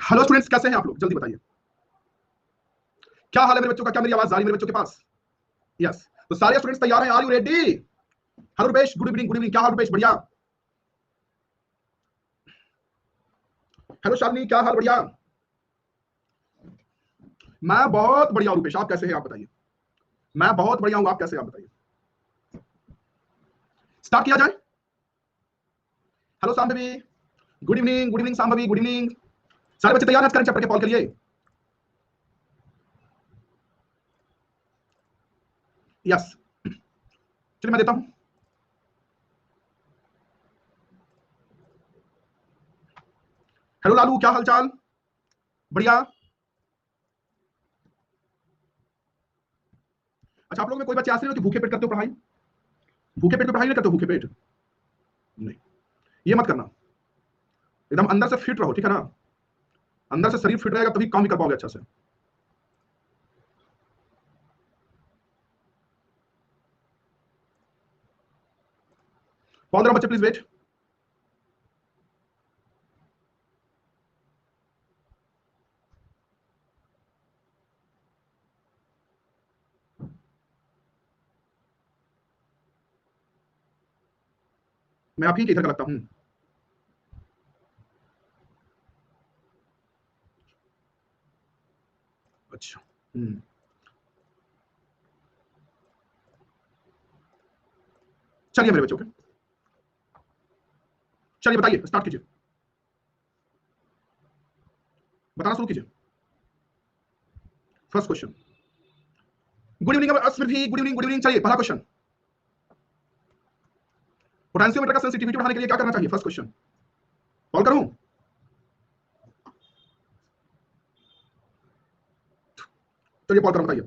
Hello students, कैसे हैं आप लोग? जल्दी बताइए, क्या हाल है मेरे बच्चों का? क्या मेरी आवाज जा रही है मेरे बच्चों के पास? यस। तो सारे स्टूडेंट्स तैयार हैं? Are you ready? Hello Rupesh, good evening. Good evening. क्या हाल रुपेश? बढ़िया। हेलो शालिनी, क्या हाल? बढ़िया। मैं बहुत बढ़िया हूं रुपेश, आप कैसे हैं? आप बताइए। मैं बहुत बढ़िया हूं, आप कैसे हैं? आप बताइए। स्टार्ट किया जाए। Hello Sambhavi, good evening. Good evening Sambhavi, good evening. सारे बच्चे तैयार हैं करंट चैप्टर के कॉल के लिए? यस। चलिए मैं देता हूं। हेलो लालू, क्या हालचाल? बढ़िया। अच्छा, आप लोग में कोई बच्चे ऐसे हो कि भूखे पेट करते हो पढ़ाई? भूखे पेट में पढ़ाई नहीं करते हो? भूखे पेट नहीं, ये मत करना। एकदम अंदर से फिट रहो, ठीक है ना? अंदर से शरीर फिट रहेगा तभी काम भी कर पाओगे अच्छा से। कॉल जरा बच्चे, प्लीज वेट। मैं आप ही के इधर का लगता हूँ। अच्छा। चलिए मेरे बच्चों के, चलिए बताइए, स्टार्ट कीजिए, बताना शुरू कीजिए। First question. Good evening Asmriti, good evening. Good evening. चलिए पहला क्वेश्चन। पोटेंशियोमीटर का सेंसिटिविटी बढ़ाने के लिए क्या करना चाहिए? First question. कॉल करूं? चलिए कॉल करूं, बताइए।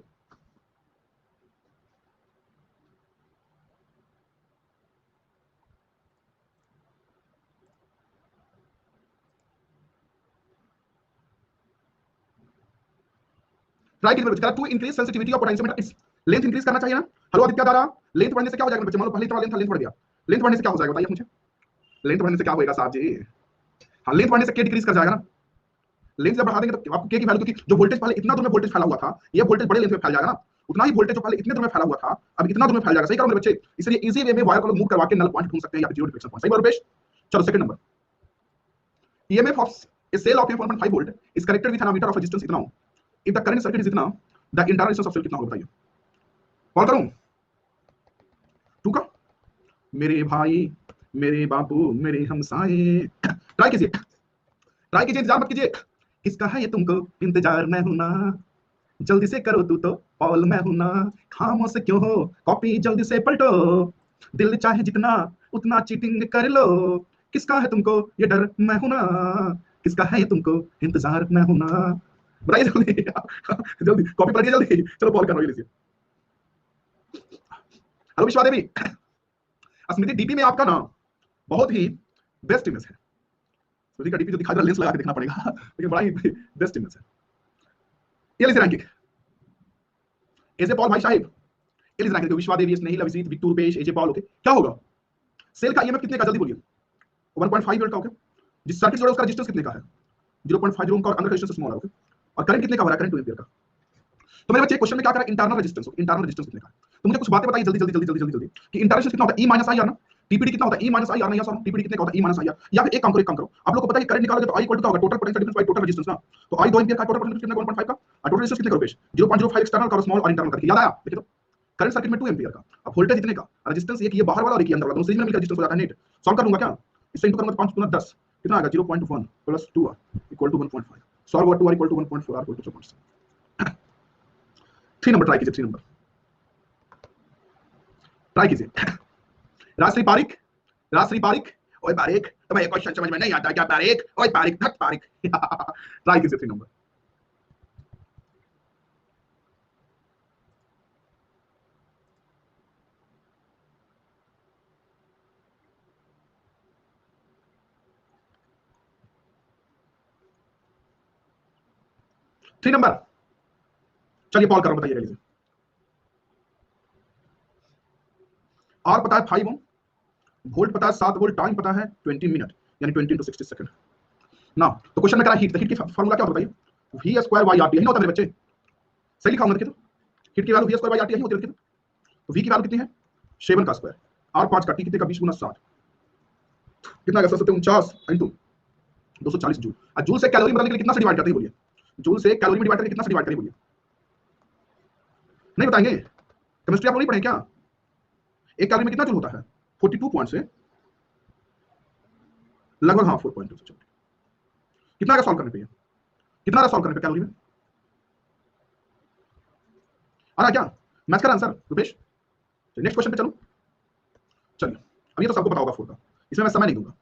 ट्राई कीजिए बच्चे, to increase sensitivity of potentiometer is length increase करना चाहिए ना? हेलो आदित्य दारा, लेंथ बढ़ने से क्या हो जाएगा बच्चे? मान लो पहले इतना लेंथ था, लेंथ बढ़ गया, लेंथ बढ़ने से क्या हो जाएगा बताइए मुझे? लेंथ बढ़ने से क्या होएगा साहब जी? हाँ, लेंथ बढ़ने से के डिक्रीज कर जाएगा ना? लेंथ जब बढ़ा देंगे तो आपको के की वैल्यू, क्योंकि जो वोल्टेज पहले इतना दूर में वोल्टेज फैला हुआ था, ये वोल्टेज बड़े लेंथ में फैल जाएगा ना? उतना ही वोल्टेज जो पहले इतने दूर में फैला हुआ था, अब इतना दूर में फैल जाएगा। सही करो मेरे बच्चे? इसलिए इजी वे में वायर को मूव करवा के नल पॉइंट ढूंढ सकते हैं या जीरो डिफ्लेक्शन पॉइंट। सही बात रुपेश? चलो second number. EMF of a cell of 1.5 volt is connected with an ammeter of resistance इतना हो। If the current circuit is इतना, the internal resistance of cell कितना होगा बताइए? कॉल करूं? टू का? मेरे भाई, मेरे बाबू, मेरे हमसाए। ट्राई कीजिए, ट्राई कीजिए, इंतजार मत कीजिए। किसका है ये तुमको इंतजार? मैं हूं ना, जल्दी से करो तू तो पॉल, मैं हूं ना। खामोश क्यों हो, कॉपी जल्दी से पलटो। दिल चाहे जितना उतना चीटिंग कर लो। किसका है तुमको ये डर? मैं हूं ना। किसका है ये तुमको इंतजार? मैं हूं ना। बताइए जल्दी। जल्दी कॉपी पलटिए जल्दी। चलो कॉल करो, ये लीजिए। हेलो विश्वा देवी। स्मृति, डीपी में आपका नाम बहुत ही बेस्ट इमेज है। स्मृति का डीपी जो दिखा रहा, लेंस लगा के देखना पड़ेगा, लेकिन बड़ा ही बेस्ट इमेज है। ये लीजिए रैंकिंग। एजे पॉल भाई साहिब, ये लीजिए रैंकिंग। विश्वा देवी, स्नेही, लविजीत, बिट्टू, रुपेश, एजे पॉल। ओके, क्या होगा? सेल का ईएमएफ कितने का? जल्दी बोलिए। 1.5 वोल्ट का। ओके। जिस सर्किट जोड़े उसका रेजिस्टेंस कितने का है? 0.5 ओम का, और अंदर रेजिस्टेंस स्मॉल है। ओके। और करंट कितने का हो रहा है? करंट 2 एम्पीयर का। तो मेरे बच्चे क्वेश्चन में क्या करा? Internal resistance. इंटरनल रेजिस्टेंस कितने का है? तो मुझे कुछ बातें बताइए जल्दी जल्दी जल्दी जल्दी जल्दी जल्दी कि इंटरनल रेजिस्टेंस कितना होता है? ई माइनस आई आर ना? टीपीडी कितना होता है? ई माइनस आई आर ना? या सर टीपीडी कितने का होता है? E minus I R. या फिर एक काम करो, एक काम करो, आप लोग को पता है करंट निकालोगे तो आई इक्वल टू क्या होगा? Total potential difference by total resistance ना? तो आई 2 एम्पीयर का, टोटल पोटेंशियल कितना? 1.5 का। और टोटल रेजिस्टेंस कितने का रुपेश? 0.05 एक्सटर्नल का और स्मॉल और इंटरनल करके। याद आया? देखिए तो करंट सर्किट में 2 एम्पीयर का, अब वोल्टेज इतने का, रेजिस्टेंस एक ये बाहर वाला और एक ये अंदर वाला, दोनों सीरीज में मिलकर रेजिस्टेंस हो जाता है नेट। सॉल्व कर लूंगा क्या? इससे इंटू करूंगा तो 5 गुना 10 कितना आएगा? 0.1 plus 2 equal to 1.5। Solve 2 equal to 1.4 equal to 0.7। 3 number try कीजिए, 3 नंबर ट्राई कीजिए। राजश्री पारिक, राजश्री पारिक, ओए पारिक, तुम्हें एक क्वेश्चन समझ में नहीं आता क्या पारिक? ओए पारिक, धत पारिक। ट्राई कीजिए 3 नंबर। Three number. चलिए कॉल करो, बताइए लीजिए। आर पता है 5 ओम, वोल्ट पता है 7 वोल्ट, टाइम पता है 20 मिनट, यानी 20 into 60 सेकंड। ना। तो क्वेश्चन में करा हीट, हीट की फार्मूला क्या होता है बताइए, V square by R T, यही होता है मेरे बच्चे, सही लिखा होगा देखिए तो, हीट की value V square by R T यही होती है, तो वी की वैल्यू कितनी है 7 का स्क्वायर, आर 5 का, टी कितने का 20 गुना 60, कितना आएगा 749 इंटू 240 जूल। और जूल से कैलोरी बनाने के लिए कितना से डिवाइड करते हैं बोलिए, जूल से कैलोरी में डिवाइड करके कितना से डिवाइड करें बोलिए, नहीं बताएंगे, केमिस्ट्री आप लोग नहीं पढ़े क्या, एक कैलोरी में कितना जूल होता है 42 पॉइंट से लगभग, हाँ 4.2 से, कितना का सॉल्व करने पे, कितना का सॉल्व करने पे कैलोरी में आ रहा क्या, मैथ्स का आंसर रुपेश। नेक्स्ट क्वेश्चन पे चलो, चलिए अब ये तो सबको पता होगा 4 का, इसमें मैं समय नहीं दूंगा,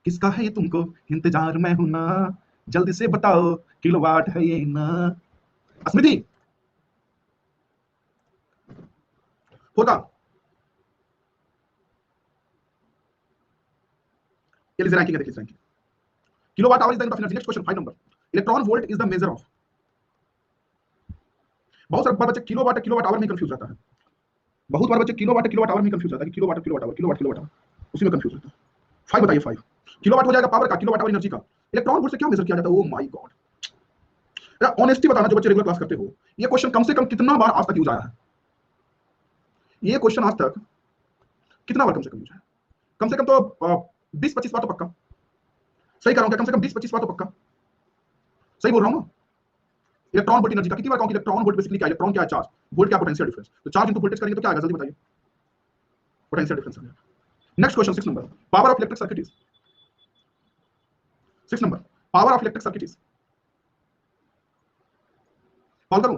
किसका है ये तुमको इंतजार में हूं ना, जल्दी से बताओ किलोवाट है ये ना, स्मृति 4 का, ये लीजिए रैंकिंग है, देखिए ranking, kilowatt hour is the unit of energy. Next question 5 number, electron volt is the measure of, बहुत सारे बच्चे किलोवाट किलोवाट आवर में कंफ्यूज रहता है, बहुत बार बच्चे किलोवाट आवर में कंफ्यूज रहता है, kilowatt kilowatt hour kilowatt kilowatt hour, उसी में कंफ्यूज रहता है। 5 बताइए, 5 किलोवाट हो जाएगा पावर का, किलोवाट आवर एनर्जी का, इलेक्ट्रॉन वोल्ट से क्या मेजर किया जाता है, ओ माय गॉड, यार ऑनेस्टी बताना जो बच्चे रेगुलर क्लास करते हो, ये क्वेश्चन कम से कम कितना बार आज तक यूज आया है, ये क्वेश्चन आज तक कितना बार कम से कम यूज है, कम से कम तो 20-25 बार तो पक्का, सही कर रहा हूं क्या, कम से कम 20-25 बार तो पक्का सही बोल रहा हूं ना। इलेक्ट्रॉन वोल्ट एनर्जी का कितनी बार कहूं, इलेक्ट्रॉन वोल्ट बेसिकली क्या, इलेक्ट्रॉन क्या है चार्ज, वोल्ट क्या पोटेंशियल डिफरेंस, तो चार्ज इनटू वोल्टेज करेंगे तो क्या आएगा जल्दी बताइए, पोटेंशियल डिफरेंस आ जाएगा। Next question 6 number, power of electric circuit is, 6 number, power of electric circuit is, call करूं,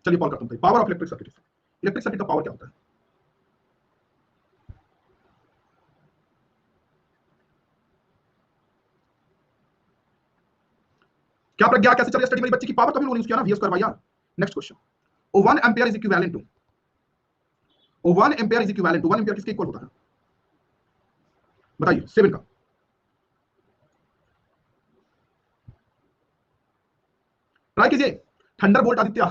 चलिए कॉल करता हूं, power of electric circuit is, electric circuit का पावर क्या होता है, क्या प्रज्ञा, कैसे चल रही स्टडी मेरी बच्ची की, पावर कभी यूज किया ना, V square by R. Next question, oh 1 ampere is equivalent to, oh 1 ampere is equivalent to, 1 ampere किसके इक्वल होता है बताइए, 7 का, ट्राई कीजिए, thunderbolt Aditya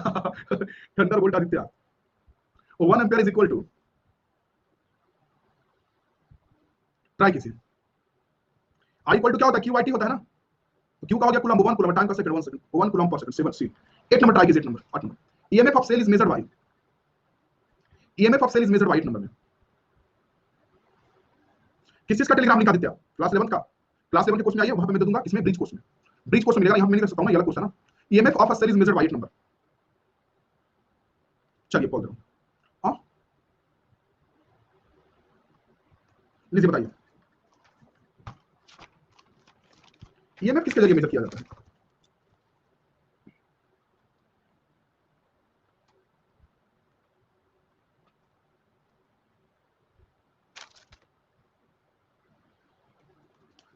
thunderbolt Aditya, oh 1 ampere is equal to, try कीजिए, आई इक्वल टू क्या होता है, क्यू आई टी होता है ना, तो क्यू का हो गया कूलम, 1 कूलम टाइम पर सेकंड 1 सेकंड, 1 कूलम पर सेकंड, 7 सी। 8 नंबर ट्राई कीजिए, 8 number, 8 number, EMF of cell is measured by, EMF of cell is measured by 8 number में, किस चीज का टेलीग्राम लिंक आदित्य, क्लास 11 का, क्लास 11 के कोर्स में आइए, वहां पे मैं दे दूंगा, इसमें ब्रिज कोर्स में, ब्रिज कोर्स में मिलेगा, यहां पे मैं नहीं कर सकता हूं ना, ये अलग कोर्स है ना, EMF of a cell is measured by 8 number, चलिए बोल दो, हां लीजिए बताइए, ईएमएफ किसके जरिए मेजर किया जाता है,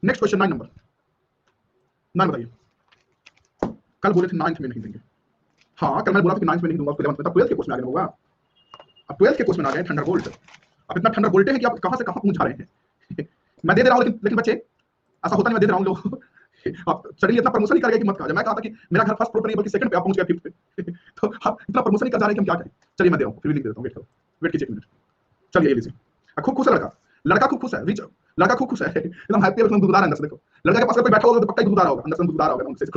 नेक्स्ट क्वेश्चन 9 नंबर, 9 बताइए, कल बोले थे 9th में नहीं देंगे, हाँ कल मैं बोला था कि 9th में नहीं दूंगा, 11th में, तब 12th के कोर्स में आ गया होगा, अब 12th के कोर्स में आ गए थंडरबोल्ट, अब इतना थंडरबोल्ट है कि आप कहां से कहां पहुंच जा रहे हैं मैं दे रहा हूं, लेकिन बच्चे ऐसा होता नहीं, मैं दे रहा हूं लोग आप सडनली इतना प्रमोशन ही कर गए कि मत कहा, मैं कहा था कि मेरा घर फर्स्ट फ्लोर पर नहीं बल्कि सेकंड पे, आप पहुंच गए 5th पे तो आप इतना प्रमोशन ही कर जा रहे हैं कि हम क्या करें, चलिए मैं दे रहा हूं, फिर लिख देता हूं, वेट करो, वेट कीजिए 1 मिनट, चलिए ये लीजिए, खूब खुश है लड़का, लड़का खूब खुश है, रिच लड़का खूब खुश है, एकदम हैप्पी है, एकदम गुदगुदा रहा है अंदर से, देखो लड़का के पास कोई बैठा होगा तो पक्का ही गुदगुदा रहा होगा, अंदर से गुदगुदा रहा होगा अंदर से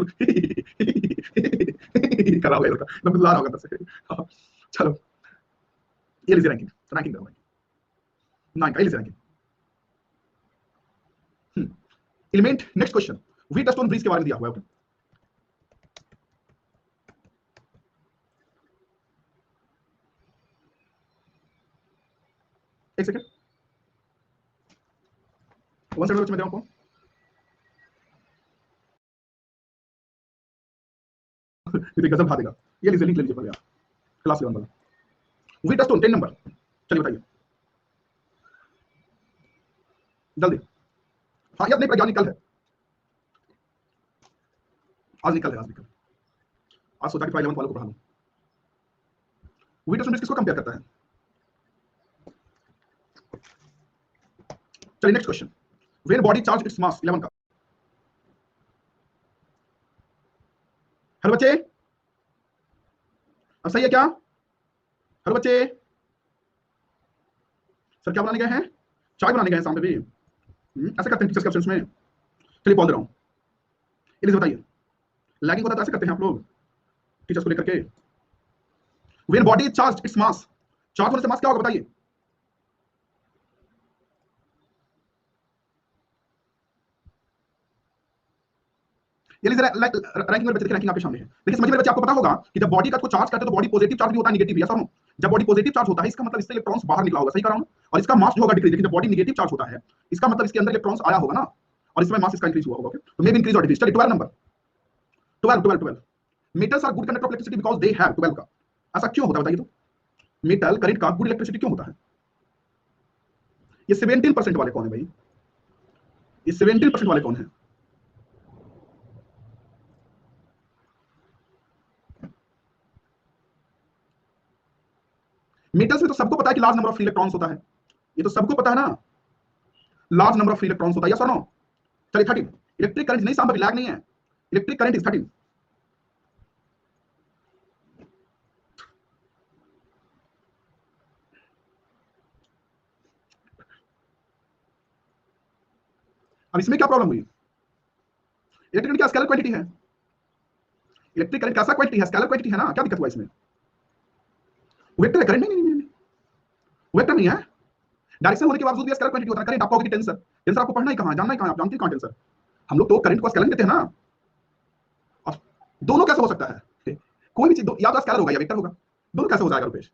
कर रहा होगा लड़का, एकदम गुदगुदा रहा होगा अंदर से, चलो ये लीजिए रैंकिंग, रैंकिंग दो 9 का, ये लीजिए ranking, element, next question, Wheatstone bridge के बारे में दिया हुआ है, एक सेकंड, 1 सेकंड में दे रहा हूं, ये गजब खा देगा, ये लीजिए लिंक ले लीजिए पहले आप, क्लास 11 वाला, व्हीटस्टोन 10 नंबर, चलिए बताइए जल्दी, हाँ ये अपने प्रज्ञा निकल है, आज निकल है, आज निकल, आज सोचा कि 11 वालों को पढ़ा लूं, व्हीटस्टोन ब्रिज किसको कंपेयर करता है, चलिए next question, when body charge its mass 11 का, हेलो बच्चे, अब सही है क्या, हेलो बच्चे, सर क्या बनाने गए हैं, चाय बनाने गए हैं सामने भी, ऐसे करते हैं टीचर्स के ऑप्शंस में, चलिए बोल दे रहा हूं, इसे बताइए लैगिंग होता है तो ऐसे करते हैं आप लोग टीचर्स को लेकर के। When body is charge its mass, charge होने से मास क्या होगा बताइए। ये रैंकिंग मेरे बच्चे की रैंकिंग आपके सामने है। देखिए समझिए मेरे बच्चे, आपको पता होगा कि जब बॉडी का को चार्ज करते हैं तो बॉडी पॉजिटिव चार्ज भी होता है, नेगेटिव भी, ऐसा हो। जब बॉडी पॉजिटिव चार्ज होता है इसका मतलब इससे इलेक्ट्रॉन्स बाहर निकला होगा, सही कह रहा हूं। और इसका मास जो होगा डिक्रीज। लेकिन जब बॉडी नेगेटिव चार्ज होता है इसका मतलब इसके अंदर इलेक्ट्रॉन्स आया होगा ना, और इसमें मास इसका इंक्रीज हुआ होगा। तो मे बी इंक्रीज और डिक्रीज। चलिए 12 number, 12 metals are good conductor of electricity because they have 12 का। ऐसा क्यों होता है बताइए तो, मेटल करंट का गुड इलेक्ट्रिसिटी क्यों होता है। ये 17% वाले कौन है भाई, ये 17% वाले कौन है। मेटल्स में तो सबको पता है कि large number of free electrons होता है, ये तो सबको पता है ना, large number of free electrons होता है, यस और नो। चलिए 13, इलेक्ट्रिक करंट नहीं, सांबा लैग नहीं है, इलेक्ट्रिक करंट इज 13। अब इसमें क्या प्रॉब्लम हुई, इलेक्ट्रिक करंट क्या स्केलर क्वांटिटी है, इलेक्ट्रिक करंट कैसा क्वांटिटी है, स्केलर क्वांटिटी है ना, क्या दिक्कत हुआ इसमें। वेक्टर है करंट, नहीं वेक्टर नहीं है, डायरेक्शन होने के बावजूद भी स्केलर क्वांटिटी होता है। करंट आपको टेंसर, टेंसर आपको पढ़ना ही कहां, जानना ही कहां, आप जानते हैं कहां टेंसर। हम लोग तो करंट को स्केलर देते हैं ना। अब दोनों कैसे हो सकता है, कोई भी चीज या तो स्केलर होगा या वेक्टर होगा, दोनों कैसे हो जाएगा रुपेश,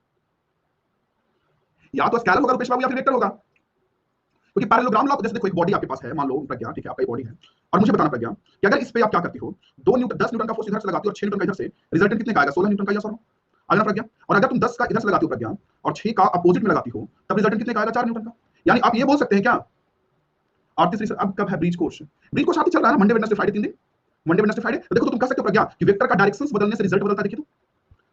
या तो स्केलर होगा रुपेश बाबू या फिर वेक्टर होगा। क्योंकि पैरेललोग्राम लॉ, जैसे देखो एक बॉडी आपके पास है, मान लो प्रज्ञा, ठीक है आपका बॉडी है, और मुझे बताना प्रज्ञा कि अगर इस पे आप क्या करती हो, 10 न्यूटन का फोर्स इधर से लगाती हो और 6 न्यूटन का इधर से, रिजल्टेंट कितने का आएगा, 16 न्यूटन का, या सर आगे प्रज्ञा। और अगर तुम 10 का इधर से लगाती हो प्रज्ञा और 6 का अपोजिट में लगाती हो, तब रिजल्टेंट कितने का आएगा, 4 न्यूटन का। यानी आप ये बोल सकते हैं क्या। और तीसरी, अब कब है ब्रीच कोर्स, ब्रीच कोर्स आती चल रहा है ना, मंडे वेडनेसडे फ्राइडे 3 दिन, मंडे वेडनेसडे फ्राइडे। तो देखो तो तुम कह सकते हो प्रज्ञा कि वेक्टर का डायरेक्शंस बदलने से रिजल्ट बदलता है, देखिए तो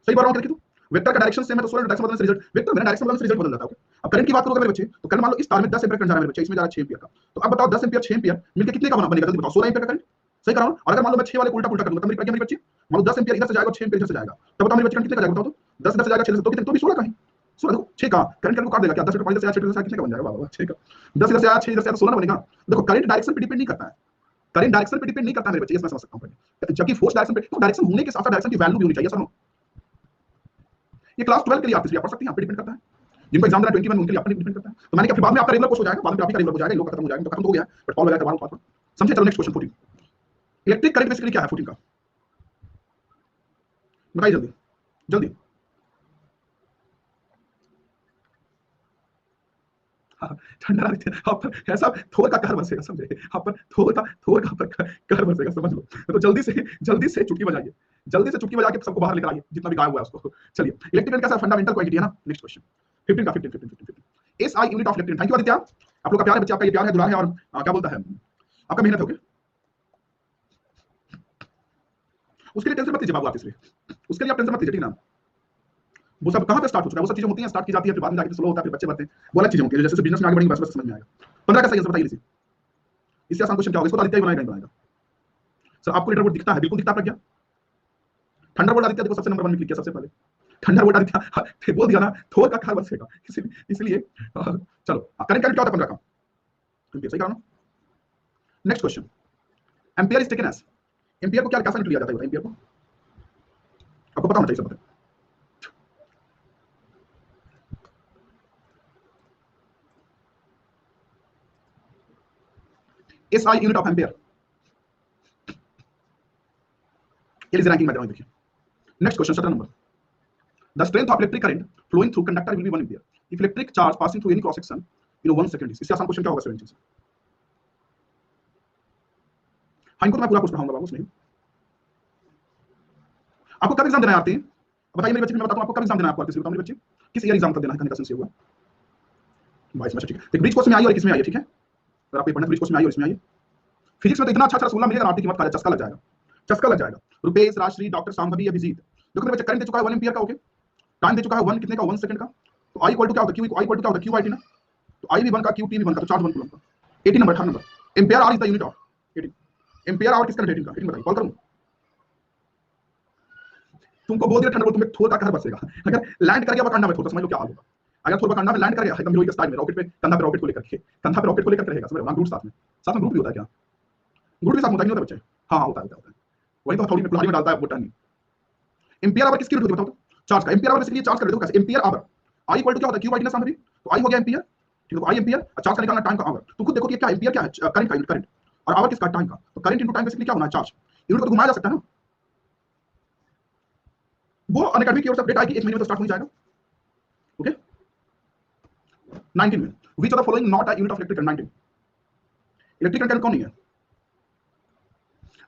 सही बोल रहा हूं, देखिए तो वेक्टर का डायरेक्शन सेम है तो सोलर डायरेक्शन बदलने से रिजल्ट, वेक्टर में डायरेक्शन बदलने से रिजल्ट बदल जाता है। अब करंट की बात करोगे मेरे बच्चे, तो करंट मान लो इस तार में 10 एम्पीयर करंट जा रहा है मेरे बच्चे, इसमें जा रहा है 6 एम्पीयर का। तो अब बताओ 10 एम्पीयर 6 एम्पीयर मिलकर कितने का बनेगा, जल्दी बताओ, 16 एम्पीयर का करंट, सही कर रहा हूं। और अगर मान लो मैं 6 वाले उल्टा उल्टा करूंगा, तब मेरी प्रज्ञा मेरे बच्चे, मान लो 10 एम्पीयर इधर से जाएगा और 6 एम्पीयर इधर से जाएगा, तब बताओ मेरे बच्चे कितने का जाएगा, बताओ तो 10 इधर से जाएगा 6 इधर से, तो कितने, तो भी 16 का ही, 16 देखो 6 का करंट को काट देगा क्या, 10 इधर से आया 6 इधर से कितने का बन जाएगा बाबा, 6 का 10 इधर से आया 6 इधर से आया तो 16 बनेगा। देखो करंट डायरेक्शन पे डिपेंड नहीं करता है, करंट डायरेक्शन पे डिपेंड नहीं करता मेरे बच्चे, इसमें समझ सकता हूं। जबकि फोर्स डायरेक्शन पे, तो डायरेक्शन होने के साथ साथ डायरेक्शन की वैल्यू भी होनी चाहिए, समझो। ये क्लास 12 के लिए आप इसलिए पढ़ सकते हैं, आप पे डिपेंड करता है। जिनको एग्जाम देना 21 उनके लिए अपने डिपेंड करता है। तो मैंने कहा फिर बाद में आपका रेगुलर कोर्स हो जाएगा, बाद में आपका रेगुलर हो जाएगा, लोग खत्म हो जाएगा, तो खत्म हो गया बट कॉल वगैरह करवा लो पास। समझे, चलो next question 14, electric current basically क्या है 14 का, बताइए जल्दी जल्दी। ठंडा आप पर ऐसा थोर का कहर बरसेगा, समझे, आप पर थोर का कहर बरसेगा, समझ लो। तो जल्दी से चुटकी बजाइए, जल्दी से चुटकी बजा के सबको बाहर लेकर आइए, जितना भी गायब हुआ है उसको। चलिए इलेक्ट्रिक करंट का फंडामेंटल क्वांटिटी है ना, नेक्स्ट क्वेश्चन 15 का 15 SI unit of electric. Thank you Aditya, आप लोग का प्यार है बच्चे, आपका ये प्यार है, दुलार है, और क्या बोलता है आपका मेहनत होगी, उसके लिए टेंशन मत लीजिए बाबू, आप इसलिए उसके लिए आप टेंशन मत लीजिए, ठीक ना। वो सब कहां पे स्टार्ट हो चुका है, वो सब चीजें होती हैं, स्टार्ट की जाती है, फिर बाद में जाके स्लो होता है, फिर बच्चे बढ़ते हैं, वो अलग चीजें होती है। जैसे बिजनेस में आगे बढ़ेंगे बस समझ में आएगा। 15 का सही आंसर बताइए, इससे आसान क्वेश्चन क्या होगा, इसको आदित्य ही बनाएगा। सर आपको लीडर बोर्ड दिखता है, बिल्कुल दिखता है क्या, थंडरबोल्ट आदित्य देखो सबसे नंबर 1 में क्लिक किया सबसे पहले, थंडरबोल्ट आदित्य बोल दिया ना, थोर का कहर बरसेगा, इसलिए चलो करंट क्या होता है 15 का, सही कहा ना। Next question, ampere is taken as, ampere को क्या कैसा लिया जाता है, एम्पियर को आपको पता होना चाहिए, सब पता है। SI यूनिट ऑफ एम्पियर, ये इज रैंकिंग मैटर, देखिए next question 17 number, the strength of electric current flowing through conductor will be 1 ampere if electric charge passing through any cross section in 1 second. इससे आसान question क्या होगा 17 से, हाँ इनको तो मैं पूरा कुछ पढ़ाऊंगा बाबू, नहीं आपको कब एग्जाम देना है आते हैं बताइए मेरे बच्चे, मैं बताता हूं आपको कब एग्जाम देना है, आपको बताओ मेरे बच्चे, किस ईयर एग्जाम कब देना है, कहने का सेंस होगा 22 में, ठीक है। तो ब्रिज कोर्स में आई और किस में आई है, ठीक है, अगर आप ये पढ़ना ब्रिज कोर्स में आई और इसमें आई। फिजिक्स में तो इतना अच्छा अच्छा रसगुल्ला मिलेगा, आरती की मत खाया, चस्का लग जाएगा, चस्का लग जाएगा। रुपेश, राजश्री, डॉक्टर शांभवी, अभिजीत, देखो मेरे बच्चे करंट दे चुका है 1 एम्पियर का, ओके, टाइम दे चुका है 1 कितने का, 1 सेकंड का। तो आई इक्वल टू क्या होता है, क्यू आई इक्वल टू क्या होता है, क्यू आई टी ना, तो आई भी 1 का, क्यू टी भी 1 का, तो चार्ज 1 कूलम का। 18 number, 18 number, ampere hour is the unit of 18, ampere hour किसका 18 का, 18 बताइए, कॉल करूं तुमको बोल दिया ठंडा, तुम्हें थोड़ा कहर बसेगा। अगर लैंड कर गया बकांडा में, थोड़ा समझ लो क्या हाल होगा। अगर थोड़ा बकांडा में लैंड कर गया एकदम हीरोइक स्टाइल में, रॉकेट पे कंधा पे रॉकेट को लेकर के, कंधा पे रॉकेट को लेकर रहेगा, समझ लो, ग्रुप साथ में ग्रुप भी होता है क्या, गुड के साथ होता ही नहीं होता बच्चे। हाँ होता है, वही तो हथौड़ी में कुल्हाड़ी में डालता है वो टर्न। एम्पियर आवर किसकी यूनिट होती है बताओ तो? चार्ज का। एम्पियर आवर बेसिकली चार्ज कर देते हो कैसे, ampere hour. I equal to क्या होता है, क्यू बाई टी ना सामने भी, तो आई हो गया एम्पियर, ठीक है, तो आई एम्पियर, चार्ज का निकालना टाइम का आवर। तो खुद देखो कि क्या एम्पियर क्या है, करंट का यूनिट, करंट, और आवर किसका, टाइम का। तो करंट इनटू टाइम बेसिकली क्या होना है, चार्ज। यूनिट को घुमाया जा सकता है ना। वो अनअकैडमी की ओर से अपडेट आएगी, 1 महीने में तो स्टार्ट हो जाएगा। ओके 19 में which of the following not a unit of electric current. 19 electric current कौन नहीं है।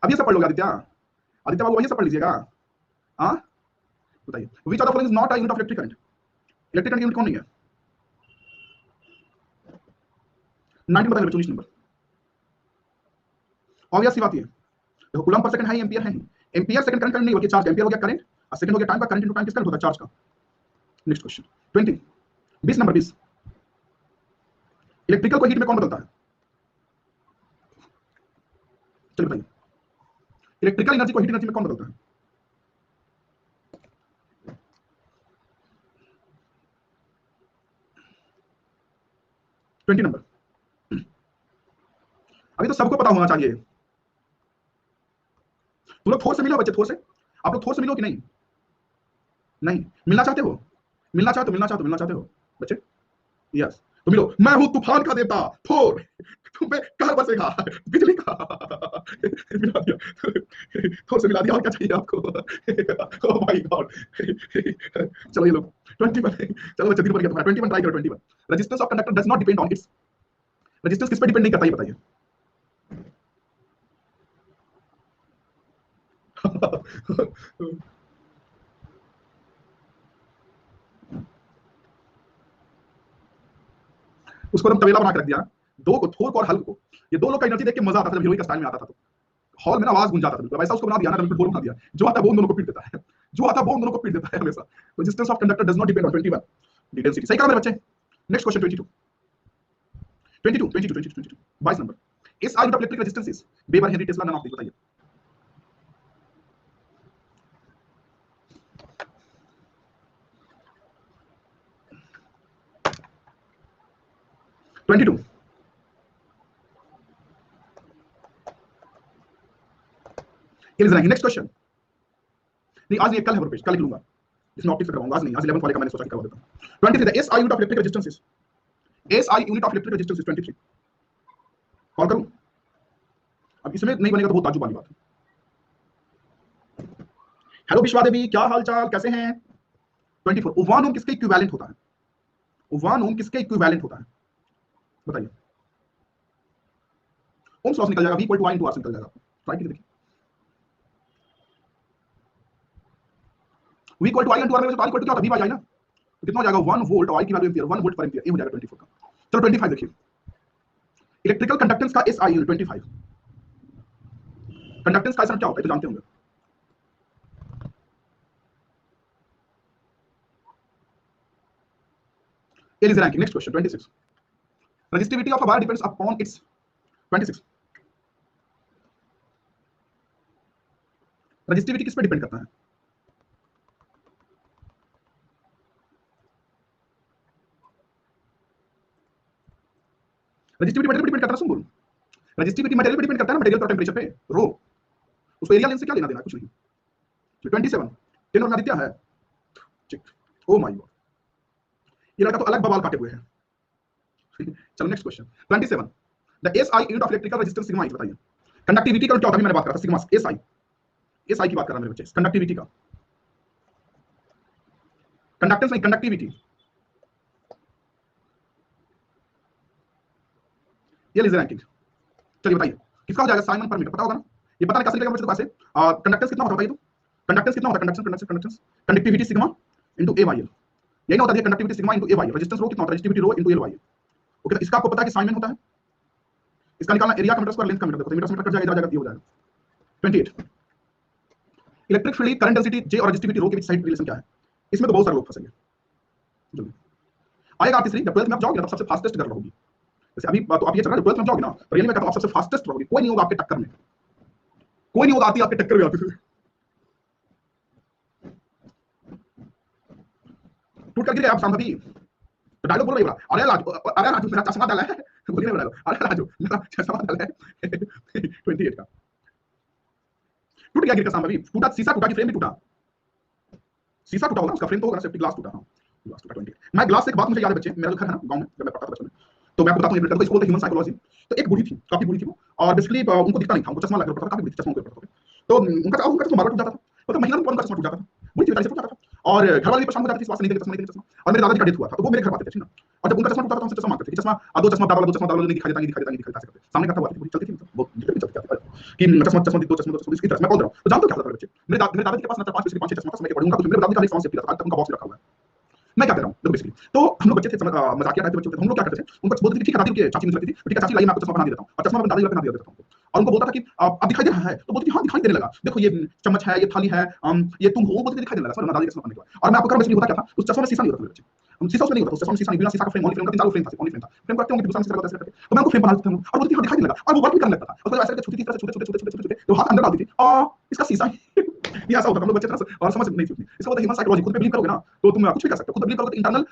अब ये सब पढ़ लोगे आदित्य, आदित्य बाबू वही सब पढ़ लीजिएगा। हाँ बताइए, which of the following is not a unit of electric current. Electric current unit कौन नहीं है। 19 बताइए 19 नंबर। ऑब्वियस सी बात है, देखो कूलम पर सेकंड है, एम्पियर है। एम्पियर सेकंड करंट नहीं, बल्कि चार्ज। एम्पियर हो गया करंट और सेकंड हो गया टाइम का। करंट इनटू टाइम किसका होता है, चार्ज का। Next question 20 20 number 20। इलेक्ट्रिकल को हीट में कौन बदलता है। चलिए बताइए, इलेक्ट्रिकल एनर्जी को हीट एनर्जी में कौन बदलता है। 20 नंबर। अभी तो सबको पता होना चाहिए। तुम लोग थोर से मिलो बच्चे, थोर से। आप लोग थोर से मिलो कि नहीं। नहीं मिलना चाहते हो, मिलना चाहते हो, मिलना चाहते हो, मिलना चाहते हो बच्चे। यस तो मिलो। मैं हूं तूफान का देवता थोर, तुम्हें कहां बसेगा बिजली का। मिला दिया, थोर से मिला दिया। और क्या चाहिए आपको। Oh my God. चलो ये लो 21। चलो बच्चे दिन पर गया तुम्हारा। 21 ट्राई करो। 21 resistance of conductor does not depend on it's. Resistance किस पे डिपेंड नहीं करता, ये बताइए। उसको हम तबेला बना के रख दिया। दो को, थोर को और हल्क को, ये दो लोग का एनर्जी देख के मजा आता था जब हीरोइक स्टाइल में आता था। तो हॉल में ना आवाज गूंज जाता था बिल्कुल वैसा। उसको बना दिया ना, बिल्कुल ढोल बना दिया। जो आता है वो उन दोनों को पीट देता है, जो आता है वो उन दोनों को पीट देता है हमेशा। Resistance of conductor does not depend on 21 density. सही कहा मेरे बच्चे। Next question 22 22 22 22 22 22 number. इस आर unit of electric resistance is weber henry tesla none of these. बताइए 22। Next question. नहीं आज नहीं, कल है वो पेज, कल लिख लूंगा। इसमें ऑप्टिक्स करवाऊंगा आज नहीं, आज 11 वाले का मैंने सोचा कि करवा देता हूं। 23 the S I unit of electric resistance is, S I unit of electric resistance is 23। Call करूं। अब इसमें नहीं बनेगा तो बहुत ताज्जुब वाली बात है। हेलो विश्वा देवी, क्या हाल चाल, कैसे हैं। 24 1 ओम किसके इक्विवेलेंट होता है। 1 ओम किसके इक्विवेलेंट होता है बताइए। ओम्स लॉ निकल जाएगा, v equal to i into r निकल जाएगा। ट्राई कीजिए देखिए। v equal to i into r में तो r इक्वल टू क्या होता है, v बाई i ना। तो कितना हो जाएगा 1 वोल्ट और i की वैल्यू एम्पीयर, 1 वोल्ट पर एम्पीयर। ये हो जाएगा 24 का। चलो 25 देखिए। इलेक्ट्रिकल कंडक्टेंस का एसआई यूनिट 25। कंडक्टेंस का क्या होता है तो जानते होंगे। Here is ranking. Next question 26. Resistivity of a wire depends upon its 26. Resistivity किस पे डिपेंड करता है। रेजिस्टिविटी मटेरियल पे डिपेंड करता है। सुन बोलूं, रेजिस्टिविटी मटेरियल पे डिपेंड करता है ना, मटेरियल और टेंपरेचर पे। रो उसको एरिया लेंथ से क्या लेना देना, कुछ नहीं। 27 10 और आदित्य है। ठीक। ओ माय गॉड, ये लड़का तो अलग बवाल काटे हुए हैं। चलो next question 27 the SI unit of electrical resistance sigma is. बताइए कंडक्टिविटी का क्या होता है, मैंने बात करा था सिग्मा। एसआई, एसआई की बात कर रहा मेरे बच्चे, कंडक्टिविटी का। कंडक्टेंस नहीं, कंडक्टिविटी। ये लीजिए रैंकिंग। चलिए बताइए किसका हो जाएगा, साइमन पर मीटर। पता होगा ना, ये पता नहीं कैसे निकलेगा मुझे तो। कैसे कंडक्टेंस कितना होता है बताइए तो। कंडक्टेंस कितना होता है, conduction conduction conductance. Conductivity sigma into A Y L. यही ना होता है conductivity sigma into A Y L. Resistance rho कितना होता है, resistivity rho into L Y L. Okay तो इसका आपको पता है कि साइन होता है। इसका निकालना एरिया का मीटर स्क्वायर, लेंथ का मीटर। देखो मीटर से मीटर कट जाएगा, इधर आ जाएगा, ये हो जाएगा 28। इलेक्ट्रिक फील्ड करंट डेंसिटी जे और रेजिस्टिविटी रो के बीच साइड रिलेशन क्या है। इसमें तो बहुत सारे लोग फंसेंगे। जल्दी आएगा आप तीसरी, जब 12th में आप जाओगे ना तब सबसे फास्टेस्ट गर्ल होगी। जैसे अभी तो आप ये चल रहा है 12th में जाओगे ना, तो रियली में कहता हूं आप सबसे फास्टेस्ट रहोगे। कोई नहीं होगा आपके टक्कर में, कोई नहीं होगा आती आपके टक्कर में आती। टूट कर गिर गए आप शांभवी, तो डायलॉग बोल रही है, अरे राजू मेरा चश्मा डाला है। बोलिए ना बनाओ, अरे राजू मेरा चश्मा डाला है 28 का। टूट गया गिर के सामने भी, टूटा शीशा टूटा कि फ्रेम भी टूटा? शीशा टूटा होगा, उसका फ्रेम तो होगा, सेफ्टी ग्लास टूटा। हाँ ग्लास टूटा 28। मैं ग्लास से एक बात मुझे याद है बच्चे, मेरा जो घर है ना गांव में, जब मैं पढ़ता था बचपन में, तो मैं आपको बताता हूँ, एक इसको बोलते हैं ह्यूमन साइकोलॉजी। तो एक बूढ़ी थी, काफी बूढ़ी थी वो, और बेसिकली उनको दिखता नहीं था, उनको चश्मा लगा पड़ता था, काफी बूढ़ी चश्मा पड़ता था। तो उनका चश्मा बार-बार टूट जाता था, मतलब महीना में कौन का चश्मा टूट जाता था, बूढ़ी थी बेचारी से टूट जाता था। और घर वाले भी परेशान हो जाते थे, इस बात से नहीं देंगे चश्मा, नहीं देंगे चश्मा। और मेरे दादाजी का डेथ हुआ था, तो वो मेरे घर आते थे, ठीक ना। और जब उनका चश्मा टूटा था, तो हमसे चश्मा मांगते थे कि चश्मा दो चश्मा डाल वाला, दो चश्मा डाल वाला, नहीं दिखाई देता, नहीं दिखाई देता, नहीं दिखाई देता। सामने कथा हुआ थी, चलती थी, मतलब बहुत चलती थी कि चश्मा चश्मा दो चश्मा, इसकी तरह मैं बोल रहा हूँ। तो जानते हो क्या होता था बच्चे, मेरे दादाजी के पास ना 5 5 6 चश्मा था, मैं पढ़ूंगा तो मेरे दादाजी का एक सेफ्टी था, उनका बॉक्स रखा हुआ है। मैं क्या कर रहा हूँ देखो बेसिकली, तो हम लोग बच्चे थे, मजाकिया टाइप के बच्चे थे, हम लोग क्या करते थे, उनको बोलते थे ठीक है दादी के चाची मुझे लगती थी, ठीक है चाची लाइए मैं आपको चश्मा बना दे देता हूँ, और चश्मा मैं दादी को बना दे देता हूँ। और उनको बोलता था कि अब दिखाई दे रहा है, तो बोलती थी हाँ दिखाई देने लगा, देखो ये चम्मच है, ये थाली है, ये तुम हो, बोलते दिखाई देने लगा सर दादी के चश्मा बनाने के बाद। और मैं आपको बेसिकली होता क्या था, उस चश्मा में शीशा नहीं होता बच्चे, शीशा उसमें नहीं होता, उस चश्मा में शीशा नहीं, बिना शीशा का फ्रेम, ओनली फ्रेम का 3 4 फ्रेम था, ओनली फ्रेम था, फ्रेम करते होंगे दूसरा से करते करके, तो मैं उनको फ्रेम बना देता हूँ और बोलती हाँ दिखाई देने लगा, और वो वर्क भी करने लगता था, और ऐसे करके छोटी तरह से छोटे छोटे छोटे छोटे तो हाथ अंदर डालती थी, इसका शीशा ये ऐसा होता था, हम लोग बच्चे थे और समझ नहीं थी उतनी। इसका मतलब ह्यूमन साइकोलॉजी, खुद पे बिलीव करोगे ना तो तुम कुछ भी कर सकते हो, खुद पे बिलीव करोगे तो इंटरनल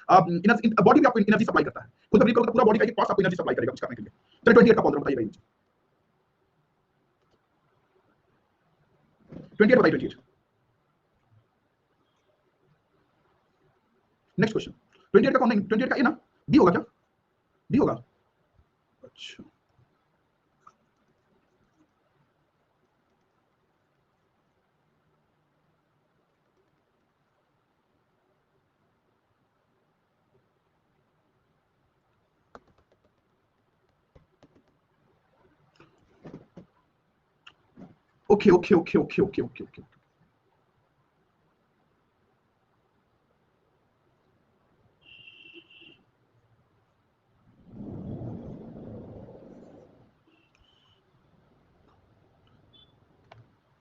बॉडी भी आपको एनर्जी सप्लाई करता है, खुद पे बिलीव करोगे तो पूरा बॉडी का एक पार्ट आपको एनर्जी सप्लाई करेगा कुछ करने के लिए। चलो 28 का पॉइंट बताइए भाई, 28 बताइए 28। नेक्स्ट क्वेश्चन, 28 का कौन नहीं, 28 का ए ना, बी होगा क्या, बी होगा। अच्छा okay okay okay okay okay okay okay.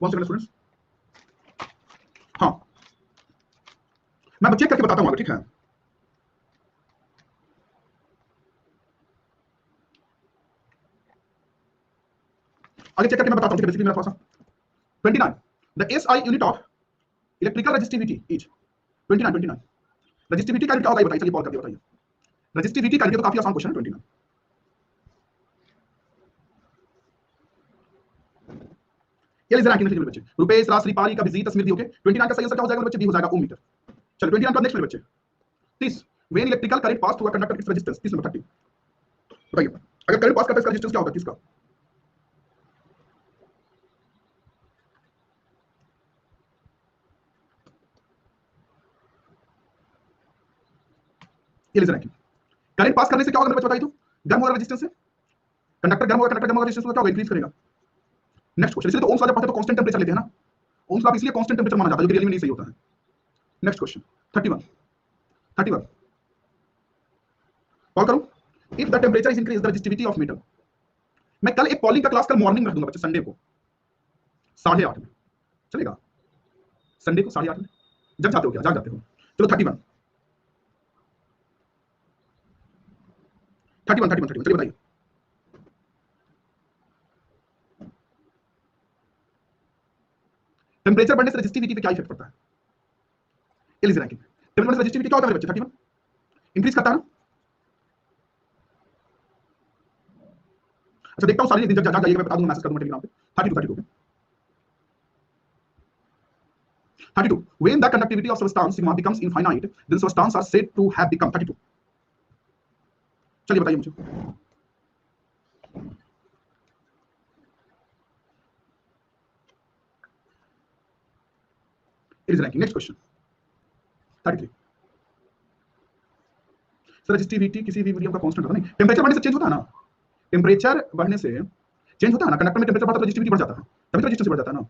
One second students, हाँ मैं चेक करके बताता हूँ आगे, ठीक है। आगे चेक करके मैं बताता हूँ, ठीक है। बेसिकली मेरा थोड़ा सा 29 the SI unit of electrical resistivity is 29 resistivity का क्या होता है बताइए, चलिए कॉल करके बताइए। रेजिस्टिविटी का तो काफी आसान क्वेश्चन है 29। ये लिख रहे हैं बच्चे, रुपेश राज श्रीपाली का विजीत स्मृति, ओके 29 का सही आंसर क्या हो जाएगा बच्चे, डी हो जाएगा ओम मीटर। चलो 29 का नेक्स्ट बच्चे 30 when electrical current pass through a conductor its resistance, 30 number 30 बताइए। अगर करंट पास करता है इसका रेजिस्टेंस क्या होता है, किसका? ये लिख रहे हैं करंट पास करने से क्या होगा मेरे बच्चे बताइए, तो गर्म होगा रेजिस्टेंस से, कंडक्टर गर्म होगा, कंडक्टर गर्म होगा, रेजिस्टेंस क्या होगा, इंक्रीज करेगा। नेक्स्ट क्वेश्चन, इसलिए तो ओम्स लॉ जब पढ़ते हैं तो कांस्टेंट टेंपरेचर लेते हैं ना, ओम्स लॉ इसलिए कांस्टेंट टेंपरेचर माना जाता है, जो कि रियली में नहीं सही होता है। नेक्स्ट क्वेश्चन 31 कॉल करूं, if the temperature is increase the resistivity of meter. मैं कल एक कॉलिंग का क्लास कल मॉर्निंग में रख दूंगा बच्चे, संडे को 8:30 में चलेगा, संडे को 8:30 में, जब जाते हो क्या, जाग जाते हो। चलो 31 चलिए बताइए। टेंपरेचर बढ़ने से रेजिस्टिविटी पे क्या इफेक्ट पड़ता है, ये लिख रैंकिंग, टेंपरेचर बढ़ने से रेजिस्टिविटी क्या होता है मेरे बच्चे, 31 इंक्रीज करता है ना। अच्छा देखता हूँ सारी दिन जब जाग जाइएगा मैं बता दूंगा, मैसेज कर दूंगा टेलीग्राम पे। 32 when the conductivity of substance sigma becomes infinite then substance are said to have become 32। चलिए बताइए मुझे, it is ranking। Next question 33 sir resistivity किसी भी मीडियम का कांस्टेंट होता है, नहीं टेंपरेचर बढ़ने से चेंज होता है ना, टेंपरेचर बढ़ने से चेंज होता है ना, कंडक्टर में टेंपरेचर बढ़ता है तो रेजिस्टिविटी बढ़ जाता है, तभी तो रेजिस्टेंस बढ़ जाता है ना।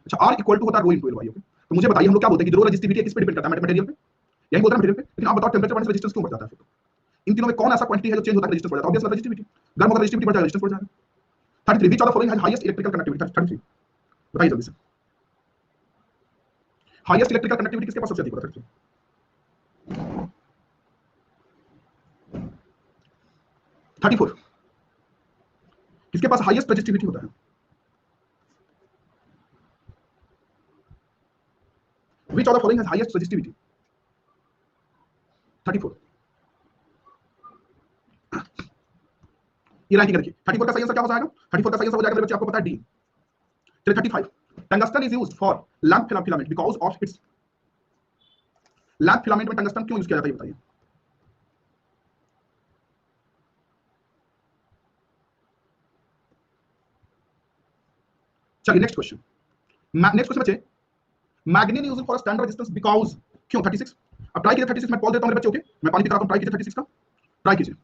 अच्छा आर इक्वल टू होता है रो इनटू एल वाई, ओके तो मुझे बताइए हम लोग क्या बोलते हैं कि रो रेजिस्टिविटी किस पे डिपेंड करता है, मटेरियल पे, यही बोलते हैं मटेरियल पे, लेकिन आप बताओ टेंपरेचर बढ़ने से रेजिस्टेंस क्यों बढ़ जाता है, इन तीनों में कौन ऐसा क्वांटिटी है जो चेंज होता है रेजिस्टेंस बढ़ जाता है, ऑब्वियस रेजिस्टिविटी, गर्म होगा रेजिस्टिविटी बढ़ जाएगा, रेजिस्टेंस बढ़ जाएगा। 33 which of the following has highest electrical conductivity, 33 बताइए जल्दी से, हाईएस्ट इलेक्ट्रिकल कंडक्टिविटी किसके पास सबसे अधिक होता है, 34 किसके पास हाईएस्ट रेजिस्टिविटी होता है, which of the following has highest resistivity, 34 ये रैंकिंग रखिए। 34 का सही आंसर क्या हो जाएगा? 34 का सही आंसर हो जाएगा मेरे बच्चे, आपको पता है डी। चलिए 35, tungsten is used for lamp filament because of its, lamp filament में टंगस्टन क्यों यूज किया जाता है बताइए। चलिए नेक्स्ट क्वेश्चन, नेक्स्ट क्वेश्चन बच्चे, manganin used for standard resistance because क्यों 36। अब ट्राई कीजिए 36, मैं बोल देता हूं मेरे बच्चे, ओके मैं पानी पी रहा हूं, ट्राई कीजिए 36 का, ट्राई कीजिए।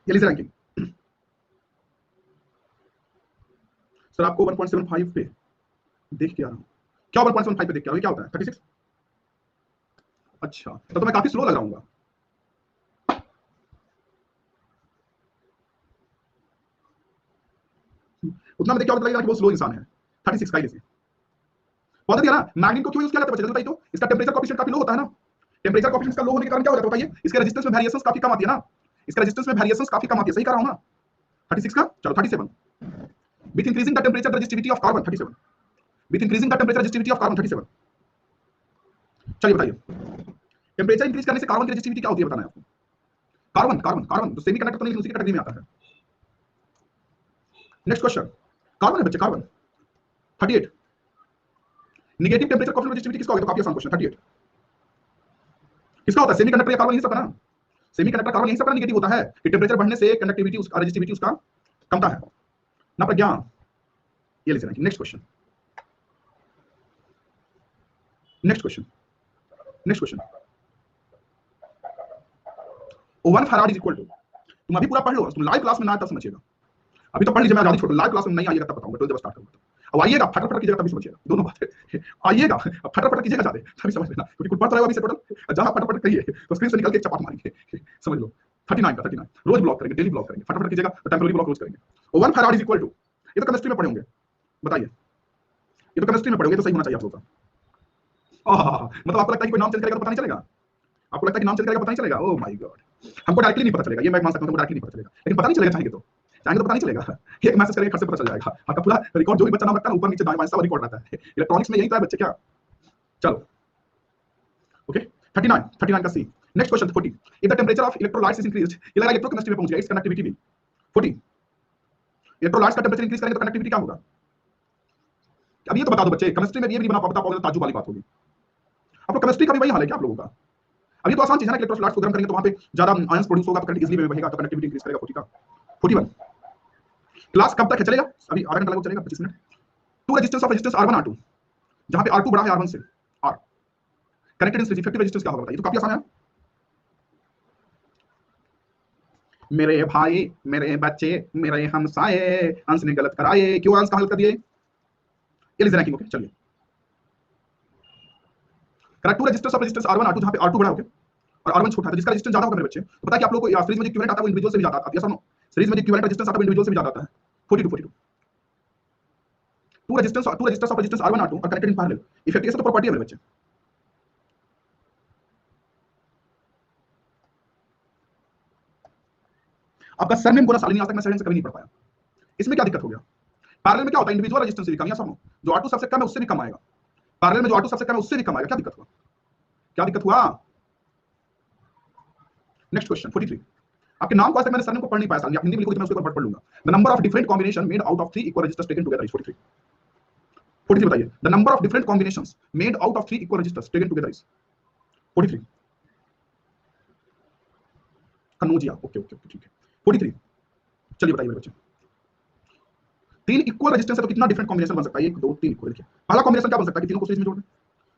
ये लीजिए रैंकिंग। सर आपको 1.75 पे देख के आ रहा हूं, क्या 1.75 पे देख के आ रहा हूं, क्या होता है 36? अच्छा तो मैं काफी स्लो लग रहा हूँ। उतना में देख क्या लगेगा कि वो स्लो इंसान है। 36 का ही लीजिए, पता दिया ना। मैग्नीन को क्यों यूज किया जाता है बच्चे, बताइए तो। इसका टेंपरेचर कोएफिशिएंट काफी लो होता है ना, टेंपरेचर कोएफिशिएंट का लो होने के कारण क्या होता है बताइए, इसके रेजिस्टेंस में वेरिएशंस काफी कम आती है ना, इसका रेजिस्टेंस में वेरिएशंस काफी कम आती है, सही कह रहा हूं ना। 36 का, चलो 37, with increasing the temperature resistivity of carbon 37, with increasing the temperature resistivity of carbon 37। चलिए बताइए, टेंपरेचर इंक्रीज करने से कार्बन की रेजिस्टिविटी क्या होती है बताना है आपको। कार्बन कार्बन कार्बन तो सेमीकंडक्टर तो नहीं, उसी कैटेगरी में आता है। नेक्स्ट क्वेश्चन, कार्बन है बच्चे, carbon 38, negative temperature coefficient resistivity किसका होगा, तो काफी आसान क्वेश्चन। 38 किसका होता है, सेमीकंडक्टर या कार्बन, यही सब ना, सेमीकंडक्टर कार्बन यही सब नेगेटिव होता है कि टेंपरेचर बढ़ने से कंडक्टिविटी उसका, रेजिस्टिविटी उसका कमता है ना प्रज्ञा। ये लीजिए next question, next question, next question, 1 farad is equal to, तुम अभी पूरा पढ़ लो, तुम लाइव क्लास में ना तब समझिएगा, अभी तो पढ़ लीजिए, मैं आजादी छोड़ दूं, लाइव क्लास में नहीं आइएगा तब बताऊंगा, 12 जब स्टार्ट करूंगा अब आइएगा, फटर फटर कीजिएगा तभी समझिएगा, दोनों बातें आइएगा फटर फटर कीजिएगा ज्यादा तभी समझ लेना, क्योंकि कुछ पढ़ता रहेगा अभी से टोटल, जहां फटर फटर करिए तो स्क्रीन से निकल के एक चपाट मारेंगे, समझ लो। 39 का 39 रोज ब्लॉक करेंगे, डेली ब्लॉक करेंगे, फटाफट कीजिएगा तो टेम्पररी ब्लॉक रोज करेंगे। 1 फैराड इज इक्वल टू, ये तो केमिस्ट्री में पढ़े होंगे, बताइए, ये तो केमिस्ट्री में पढ़ोगे तो सही होना चाहिए आप लोगों का। मतलब आपको लगता है कि कोई नाम चेंज करेगा तो पता नहीं चलेगा, आपको लगता है कि नाम चेंज करेगा पता नहीं चलेगा, ओह माय गॉड, हमको डायरेक्टली नहीं पता चलेगा, ये मैं मान सकता हूं, डायरेक्टली नहीं पता चलेगा, लेकिन पता नहीं चलेगा, चाहेंगे तो पता नहीं चलेगा, एक मैसेज करेंगे खट से पता चल जाएगा, आपका पूरा रिकॉर्ड जो भी बच्चा नाम रखता है ऊपर नीचे दाएं बाएं सब रिकॉर्ड रहता है, इलेक्ट्रॉनिक्स में यही था बच्चे क्या। चलो ओके 39 का C. Next question 40, if the temperature of electrolytes is increased, ये लगा इलेक्ट्रोकेमिस्ट्री में पहुंच गया, इट्स कंडक्टिविटी भी 40, इलेक्ट्रोलाइट्स का टेंपरेचर इंक्रीज करेंगे तो कंडक्टिविटी क्या होगा। अब ये तो बता दो बच्चे, केमिस्ट्री में ये भी नहीं बना पाओगे तो ताज्जुब वाली बात होगी। आप लोग केमिस्ट्री का भी वही हाल है क्या आप लोगों का। अब ये तो आसान चीज है ना, इलेक्ट्रोलाइट्स को गर्म करेंगे तो वहां पे ज्यादा आयंस प्रोड्यूस होगा तो करंट इजीली बहेगा तो कंडक्टिविटी इंक्रीज करेगा 40 का। 41 क्लास कब तक है चलेगा, अभी आधा घंटा लगभग चलेगा 25 minute. To resistance of resistance R1 R2, जहां पे R2 बड़ा है R1 से, R connected in series, effective resistance क्या होगा बताइए, तो काफी आसान है। मेरे भाई मेरे बच्चे मेरे हमसाए, अंश ने गलत कराए, क्यों अंश का हल कर दिए, ये लीजिए रैंकिंग ओके। चलिए correct, to resistance of resistance R1 R2, जहां पे R2 बड़ा हो गया और R1 छोटा है, तो जिसका रेजिस्टेंस ज्यादा होगा मेरे बच्चे, तो पता है कि आप लोगों को सीरीज में जो इक्विवेलेंट आता है वो इंडिविजुअल से भी ज्यादा आता है, सुनो सीरीज में जो इक्विवेलेंट रेजिस्टेंस आता है वो इंडिविजुअल से भी ज्यादा आता है 42 to resistance of resistance R1 R2 और कनेक्टेड इन पैरेलल, इफेक्टिव से तो प्रॉपर्टी है मेरे बच्चे। आपका सरनेम गुना सालिनी, आज तक मैं सरनेम से कभी नहीं पढ़ पाया, इसमें क्या दिक्कत हो गया। पैरेलल में क्या होता है, इंडिविजुअल रेजिस्टेंस भी कम या सब, जो R2 सबसे कम है उससे भी कम आएगा, पैरेलल में जो R2 सबसे कम है उससे भी कम आएगा, क्या दिक्कत हुआ, क्या दिक्कत हुआ। नेक्स्ट क्वेश्चन 43, आपके नाम को आज तक मैंने सरनेम को पढ़ नहीं पाया, आप हिंदी में लिखो, मैं उसके ऊपर पढ़ लूंगा। The number of different combination made out of 3 equal registers taken together is 43। 43 बताइए, the number of different combinations made out of 3 equal registers taken together is 43। Kanaujia, okay okay ठीक है 43। चलिए बताइए मेरे बच्चे, 3 इक्वल रेजिस्टेंस है तो कितना डिफरेंट कॉम्बिनेशन बन सकता है, 1 2 3 इक्वल। देखिए पहला कॉम्बिनेशन क्या बन सकता है कि तीनों को सीरीज में जोड़ दें,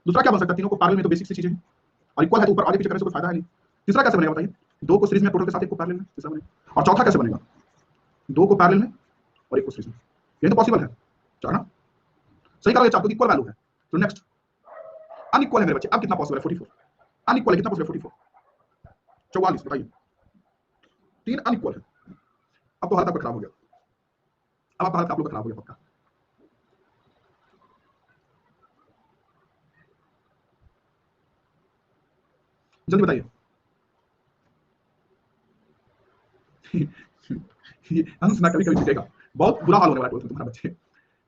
दूसरा क्या बन सकता है तीनों को पैरेलल में, तो बेसिक सी चीजें हैं और इक्वल है तो ऊपर आगे पीछे करने से कोई फायदा है नहीं। तीसरा कैसे बनेगा बताइए, 2 को सीरीज में टोटल के साथ 1 को पैरेलल में, तीसरा बनेगा। और चौथा कैसे बनेगा, 2 को पैरेलल में और 1 को सीरीज में, ये तो पॉसिबल है, चाहे ना सही करोगे, चाहे तो इक्वल वैल्यू है। तो नेक्स्ट अनइक्वल है मेरे बच्चे। अब कितना पॉसिबल है 44, अनइक्वल है, कितना पॉसिबल है 44, 44 बताइए, 3 अनइक्वल है। अब तो हालत आपका खराब हो गया, अब आपका हालत आप लोग का खराब हो गया पक्का। जल्दी बताइए। ये अंश ना कभी कभी मिटेगा, बहुत बुरा हाल होने वाला है 12th में तुम्हारा बच्चे,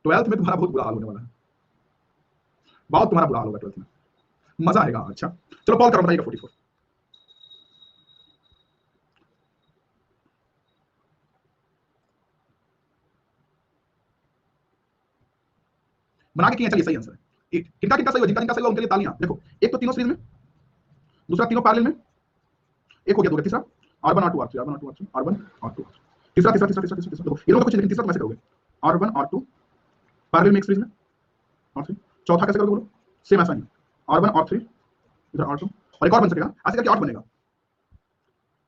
12th में तुम्हारा बहुत बुरा हाल होने वाला है, बहुत तुम्हारा बुरा हाल होगा 12th में, मजा आएगा। अच्छा चलो कॉल करो, बताइएगा 44 बना के किया। चलिए सही आंसर है। एक किनका किनका सही हो, जिनका जिनका सही हो उनके लिए तालियां। देखो एक तो तीनों सीरीज में, दूसरा तीनों पैरेलल में, एक हो गया, दो गया, तीसरा R1 R2 R3 R1 R2 R3 R1 R2 तीसरा तीसरा तीसरा तीसरा तीसरा तीसरा। देखो ये लोग तो कुछ, लेकिन तीसरा तो कैसे करोगे, R1 R2 पैरेलल में एक सीरीज में R3, चौथा कैसे करोगे बोलो, सेम ऐसा ही R1 R3 इधर R2 और एक और बन सकेगा, ऐसे करके 8 बनेगा।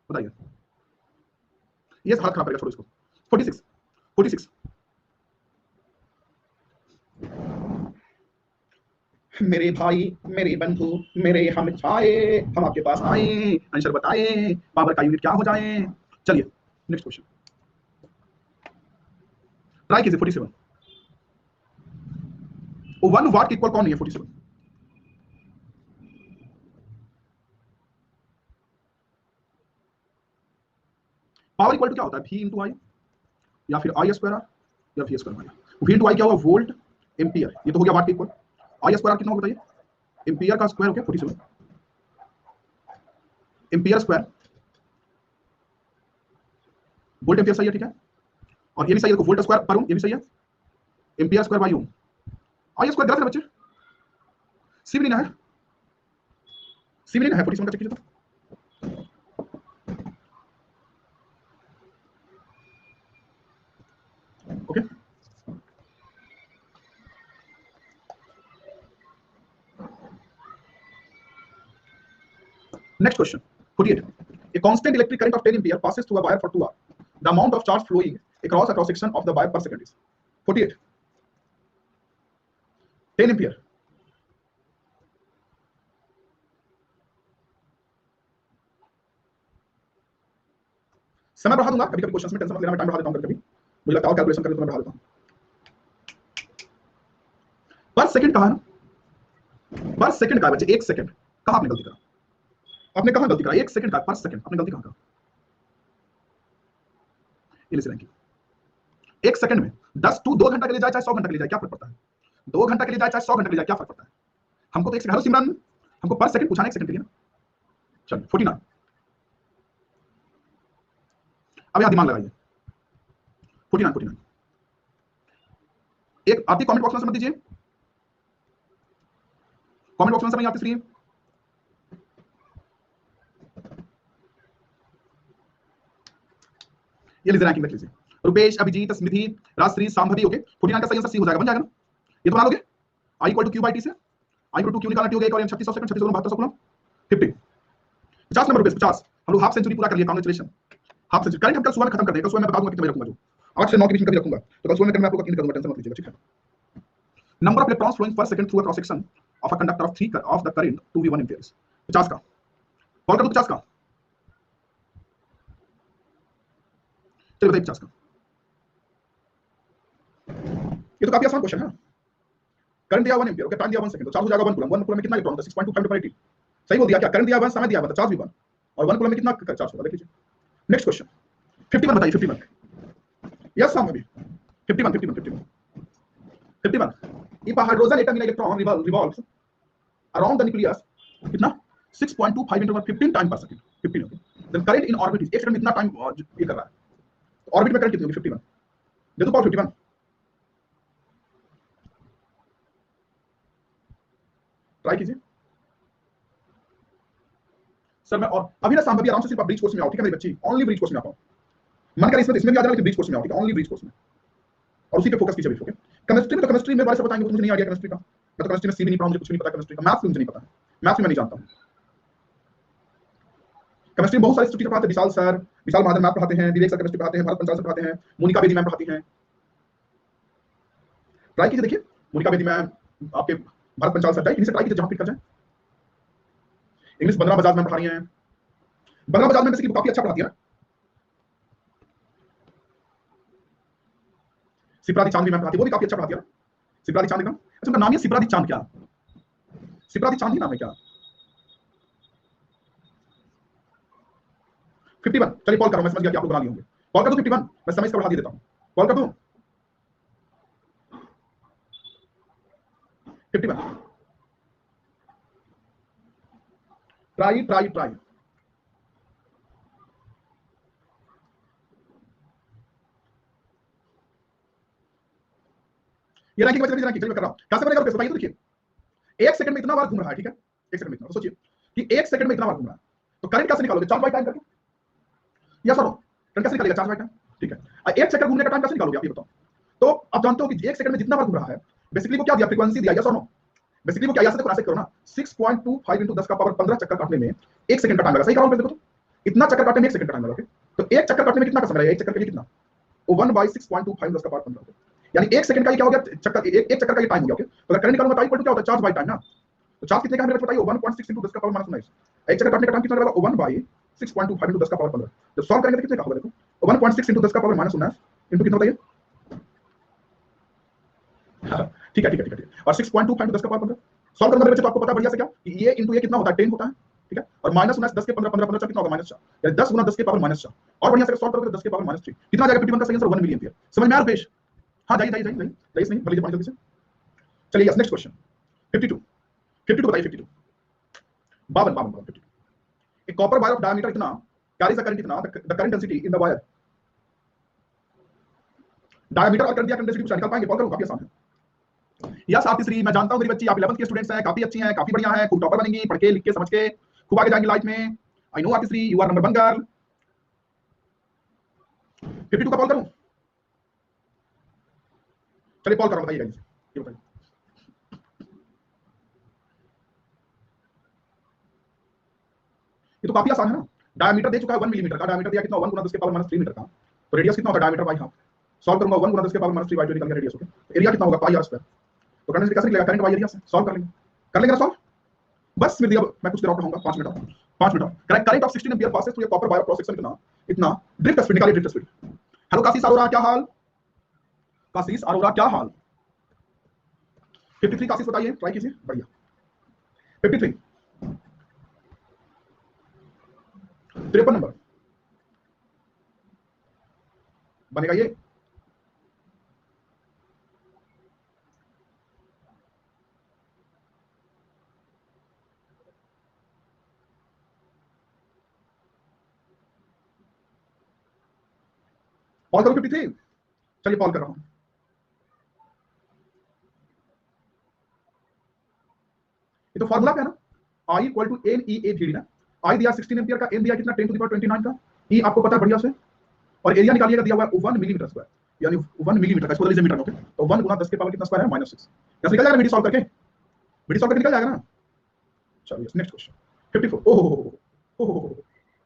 बताइए, ये हालत खराब करेगा, छोड़ो इसको। 46 46 मेरे भाई, मेरे बंधु, मेरे हम छाए, हम आपके पास आए, आंसर बताए, पावर का यूनिट क्या हो जाए। चलिए नेक्स्ट क्वेश्चन, ट्राई कीजिए 47। 1 वाट के इक्वल कौन नहीं है 47? पावर इक्वल टू क्या होता है, V इंटू आई, या फिर आई स्क्वायर आर, या V square R. V into I क्या हुआ, वोल्ट एम्पियर, ये तो हो गया वाट के इक्वल। आई स्क्वायर आर कितना होगा बताइए, एम्पियर का स्क्वायर हो गया 47, एम्पियर स्क्वायर वोल्ट एम्पियर सही है, ठीक है। और ये भी सही है, वोल्ट स्क्वायर पर ओम, ये भी सही है, ampere square by ohm. I square गलत है बच्चे, सी भी नहीं है, सी भी नहीं है 47 का, चेक कीजिए तो। Okay next question 48, a constant electric current of 10 ampere passes through a wire for 2 hours, the amount of charge flowing across a cross section of the wire per second is 48, 10 ampere। समय बढ़ा दूंगा कभी कभी questions में, tension मत लेना, मैं time बढ़ा देता हूं कभी कभी, मुझे लगता है कैलकुलेशन करने तो मैं बढ़ा देता हूं। पर सेकंड कहा ना, पर सेकंड का बच्चे, 1 सेकंड कहां आपने गलती करा, आपने कहां गलती करा, 1 सेकंड का पर सेकंड आपने गलती कहां करा, ये लिसन की 1 सेकंड में 10 टू 2 घंटा के लिए जाए चाहे 100 घंटा के लिए जाए, क्या फर्क पड़ता है, 2 घंटा के लिए जाए चाहे 100 घंटा के लिए जाए, क्या फर्क पड़ता है। हमको तो 1 सेकंड, हेलो सिमरन, हमको पर सेकंड पूछा ना 1 सेकंड के लिए ना। चलिए 49, अब यहां दिमाग लगाइए, 49 49, एक आपकी कमेंट बॉक्स में समझ दीजिए, कमेंट बॉक्स में समझ आती फ्री है। ये लीजिए रैंकिंग देख लीजिए, रुपेश, अभिजीत, स्मृति, राजश्री, सांभवी, ओके 49 का सही आंसर सी हो जाएगा, बन जाएगा ना, ये तो बना लोगे। I equal to Q by T से, आई इक्वल टू क्यू निकालना, टी हो गया एक और 3600 सेकंड, 36 72 कूलम 50, 50 नंबर रुपेश 50। हम लोग हाफ सेंचुरी पूरा कर लिया, कांग्रेचुलेशन, हाफ सेंचुरी। करंट हम कल सुबह में खत्म कर देंगे, कल सुबह मैं बता दूंगा कितने बजे रखूंगा, जो 8 से 9 के बीच में कभी रखूंगा, तो कल सुबह में मैं आपको क्लीन कर दूंगा, टेंशन मत लीजिएगा, ठीक है। Number of electrons flowing per second through a cross section of a conductor of 3 of the current 2v1 amperes, 50 का कॉल कर दो, 50 का, चलिए बताइए 50 का। ये तो काफी आसान क्वेश्चन है, करंट दिया 1 एम्पीयर, ओके, टाइम दिया 1 सेकंड, तो चार्ज हो जाएगा 1 कूलम, 1 कूलम में कितना इलेक्ट्रॉन होता है 6.25 × 10⁻⁸। सही बोल दिया क्या, करंट दिया 1, समय दिया 1, तो चार्ज भी 1, और 1 कूलम में कितना चार्ज होगा, देख लीजिए। नेक्स्ट क्वेश्चन 51 बताइए, 51, यस सम में 51 51 51 51, if a hydrogen atom in electron revolves around the nucleus कितना 6.25 × 15 टाइम पर second, 15, okay, then current in orbit is, एक सेकंड में इतना टाइम ये कर रहा है, तो ऑर्बिट में करंट कितनी होगी 51, दे दो पावर 51, ट्राई कीजिए सर। मैं और अभी ना सांभवी आराम से सिर्फ ब्रीच कोर्स में आओ, ठीक है मेरी बच्ची, ओनली ब्रीच कोर्स में आओ, मन कर इसमें भी आ जाना, लेकिन ब्रीच कोर्स में आओ, ठीक है, ओनली ब्रीच कोर्स में, और उसी पे फोकस कीजिए, ओके। केमिस्ट्री में तो केमिस्ट्री में बारे से बताएंगे, मुझे नहीं आइडिया केमिस्ट्री का, मैं तो केमिस्ट्री में सी भी नहीं पढ़ा, मुझे कुछ नहीं पता केमिस्ट्री का, मैथ्स भी मुझे नहीं पता है, मैथ्स भी मैं नहीं जानता हूं। केमिस्ट्री बहुत सारे टीचर पढ़ाते हैं, विशाल सर, विशाल महाजन मैथ पढ़ाते हैं, विवेक सर केमिस्ट्री पढ़ाते हैं, भारत पंचाल सर पढ़ाते हैं, मोनिका बेदी मैम पढ़ाती हैं, ट्राई कीजिए देखिए, मोनिका बेदी मैम आपके भारत पंचाल सर, इनसे ट्राई कीजिए जहां पिक कर जाए। इंग्लिश बंदना बजाज में पढ़ा रही हैं। बंदना बजाज में बेसिकली काफी अच्छा पढ़ाती है ना। सिपरादी चांद भी मैं पढ़ाती, वो भी काफी अच्छा पढ़ाती है ना। सिपरादी चांद एकदम अच्छा, उनका नाम ही है सिपरादी चांद। क्या सिपरादी चांद ही नाम है क्या? 51। चलिए कॉल करो, मैं समझ गया कि आप लोग बना लिए होंगे। कॉल कर दूं 51? मैं समय इसका बढ़ा देता हूं। कॉल कर दूं 51? Try try try. ये रैंकिंग बच्चे रैंकिंग चलिए मैं कर रहा हूं। कैसे बनेगा रुपये बताइए तो। देखिए 1 सेकंड में इतना बार घूम रहा है, ठीक है। 1 सेकंड में इतना, सोचिए कि 1 सेकंड में इतना बार घूम रहा है, तो करंट कैसे निकालोगे? चार्ज बाय टाइम करके, या सुनो करंट कैसे निकालेगा? चार्ज बाय टाइम, ठीक है। 1 चक्कर घूमने का टाइम कैसे निकालोगे आप ये बताओ। तो आप जानते हो कि 1 सेकंड में जितना बार घूम रहा है, बेसिकली वो क्या दिया, फ्रीक्वेंसी दिया, या सुनो बेसिकली वो क्या, यहाँ से देखो, ऐसे करो ना, 6.25 into 10 का पावर 15 चक्कर काटने में 1 सेकंड का टाइम लगा। सही कहा देखो तो, इतना चक्कर काटने में 1 सेकंड का टाइम लगा। तो 1 चक्कर काटने में कितना का समय लगेगा? 1 चक्कर के लिए कितना? वो 1/6.25 10 का पावर 15, यानी 1 सेकंड का ये क्या हो गया, चक्कर, एक चक्कर का ये टाइम हो गया। ओके, तो अगर करंट निकालूंगा तो क्या होता है? चार्ज बाय टाइम ना। तो चार्ज कितने का है बताइए? 1.6 into 10 का पावर -19। एक चक्कर काटने का टाइम कितना लगेगा? 1/6.25 into 10 का पावर 15। जब सॉल्व करेंगे तो कितने का होगा? देखो 1.6 into 10 का पावर -19 इंटू कितना बताइए? ठीक है ठीक है ठीक है, और 6.25 into 10 का पावर 15 सॉल्व करना मेरे बच्चे, तो आपको पता है बढ़िया से क्या कि ये इंटू ये कितना होता है? 10 होता है, ठीक है। और -19 10 के 15 15 15 कितना होगा? -4, यानी 10 गुना 10 के पावर -4। और बढ़िया से सॉल्व करोगे तो 10 के पावर -3 कितना आ जाएगा? 51 का सही आंसर 1 मिली एम्पियर। समझ में आ रहा पेश? हाँ जाइए जाइए जाइए जाइए, नहीं भर लीजिए पानी जल्दी से। चलिए यस, नेक्स्ट क्वेश्चन 52। 52 बताइए 52। 52 52 52। A copper wire of diameter इतना carries a current इतना, the current density in the wire, diameter और करंट दिया, करंट डेंसिटी पूछा, निकाल पाएंगे? कॉल करो, काफी आसान है। यस आप तीसरी, मैं जानता हूं मेरी बच्ची, आप 11th के स्टूडेंट्स हैं, काफी अच्छी हैं, काफी बढ़िया हैं, खूब टॉपर बनेंगी, पढ़ के लिख के समझ के खूब आगे जाएंगी लाइफ में। आई नो आप तीसरी, यू आर नंबर 1 गर्ल। 52 का कॉल करूं? चलिए कॉल करो, बताइएगा ये बताइए। ये तो काफी आसान है ना। डायमीटर दे चुका है 1 मिलीमीटर का, डायमीटर दिया कितना? 1 गुना 10 के पावर -3 मीटर का। तो रेडियस कितना होगा? Diameter by half. सॉल्व करूंगा 1 गुना 10 के पावर -3 बाई 2 निकल गया रेडियस। ओके, एरिया कितना होगा? पाई आर स्क्वायर। तो करंट कैसे निकलेगा? करंट बाई एरिया से सॉल्व कर लेंगे, कर लेंगे ना सॉल्व। बस फिर दिया, मैं कुछ देर और पढ़ाऊंगा, 5 मिनट और, 5 मिनट और। Correct, current of 16 ampere passes through a copper wire cross section कितना? इतना। ड्रिफ्ट स्पीड निकालिए, drift speed. Hello Kashish Arora, क्या हाल? काशिश अरोरा क्या हाल? 53 काशिश बताइए, ट्राई कीजिए, बढ़िया। 53 53 नंबर बनेगा ये। कॉल करो 53। चलिए कॉल कर रहा हूं। ये तो फॉर्मूला क्या है ना, I equal to N E A V D ना। आई दिया 16 एम्पियर का, एन दिया कितना? 10 टू द पावर 29 का। ई आपको पता है बढ़िया से, और एरिया निकालिएगा, दिया हुआ है 1 मिलीमीटर स्क्वायर, यानी 1 मिलीमीटर का, इसको बदल लीजिए मीटर में। ओके, तो 1 गुना 10 के पावर कितना स्क्वायर है? -6। कैसे निकल जाएगा? वीडी सॉल्व करके, वीडी सॉल्व करके निकल जाएगा ना। चलिए नेक्स्ट क्वेश्चन 54।